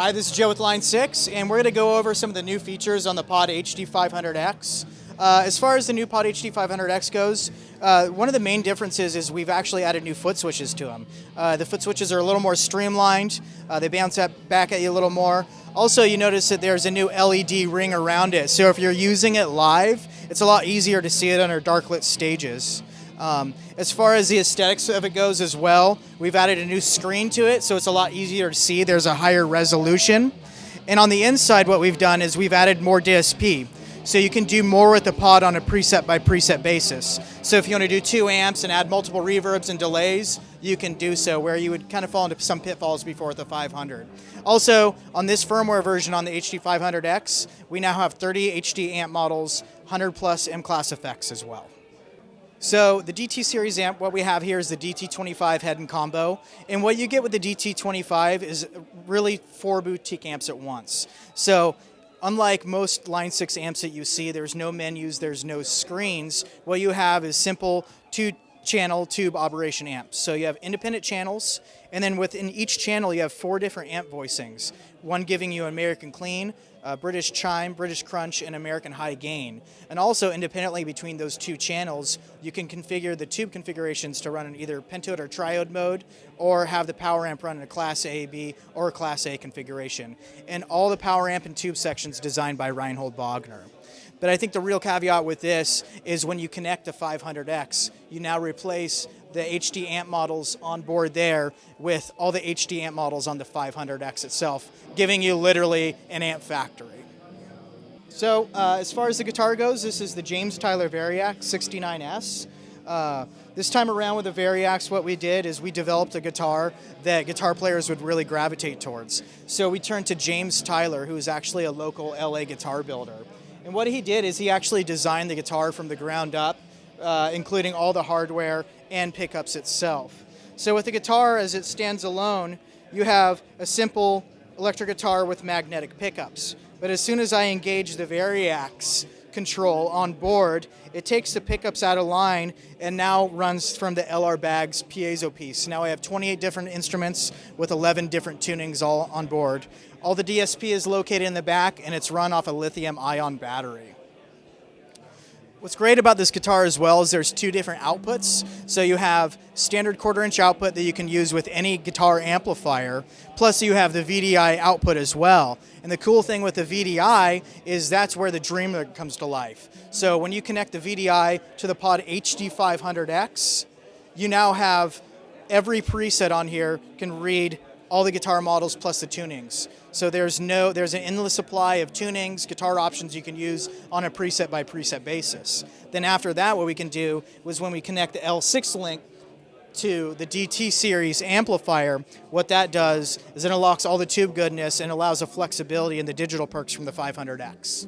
Hi, this is Joe with Line 6, and we're going to go over some of the new features on the Pod HD500X. As far as the new Pod HD500X goes, one of the main differences is we've actually added new foot switches to them. The foot switches are a little more streamlined. They bounce back at you a little more. Also, you notice that there's a new LED ring around it, so if you're using it live, it's a lot easier to see it under dark lit stages. As far as the aesthetics of it goes as well, we've added a new screen to it, so it's a lot easier to see. There's a higher resolution. And on the inside, what we've done is we've added more DSP. So you can do more with the pod on a preset by preset basis. So if you want to do 2 amps and add multiple reverbs and delays, you can do so, where you would kind of fall into some pitfalls before with the 500. Also, on this firmware version on the HD500X, we now have 30 HD amp models, 100 plus M-class effects as well. So the DT series amp, what we have here is the DT25 head and combo. And what you get with the DT25 is really 4 boutique amps at once. So unlike most Line 6 amps that you see, there's no menus, there's no screens. What you have is simple 2-channel tube operation amps. So you have independent channels, and then within each channel you have 4 different amp voicings. One giving you American Clean, British Chime, British Crunch, and American High Gain. And also independently between those 2 channels, you can configure the tube configurations to run in either pentode or triode mode, or have the power amp run in a Class A, B, or a Class A configuration. And all the power amp and tube sections designed by Reinhold Bogner. But I think the real caveat with this is when you connect the 500X, you now replace the HD amp models on board there with all the HD amp models on the 500X itself, giving you literally an amp factory. So as far as the guitar goes, this is the James Tyler Variax 69S. This time around with the Variax, what we did is we developed a guitar that guitar players would really gravitate towards. So we turned to James Tyler, who is actually a local LA guitar builder. And what he did is he actually designed the guitar from the ground up, including all the hardware and pickups itself. So with the guitar as it stands alone, you have a simple electric guitar with magnetic pickups. But as soon as I engage the Variax control on board, it takes the pickups out of line and now runs from the LR Bag's piezo piece. Now I have 28 different instruments with 11 different tunings all on board. All the DSP is located in the back, and it's run off a lithium-ion battery. What's great about this guitar as well is there's 2 different outputs. So you have standard 1/4-inch output that you can use with any guitar amplifier, plus you have the VDI output as well. And the cool thing with the VDI is that's where the Dreamer comes to life. So when you connect the VDI to the Pod HD500X, you now have every preset on here can read all the guitar models plus the tunings. So there's an endless supply of tunings, guitar options you can use on a preset by preset basis. Then after that, what we can do was when we connect the L6 link to the DT series amplifier, what that does is it unlocks all the tube goodness and allows a flexibility in the digital perks from the 500X.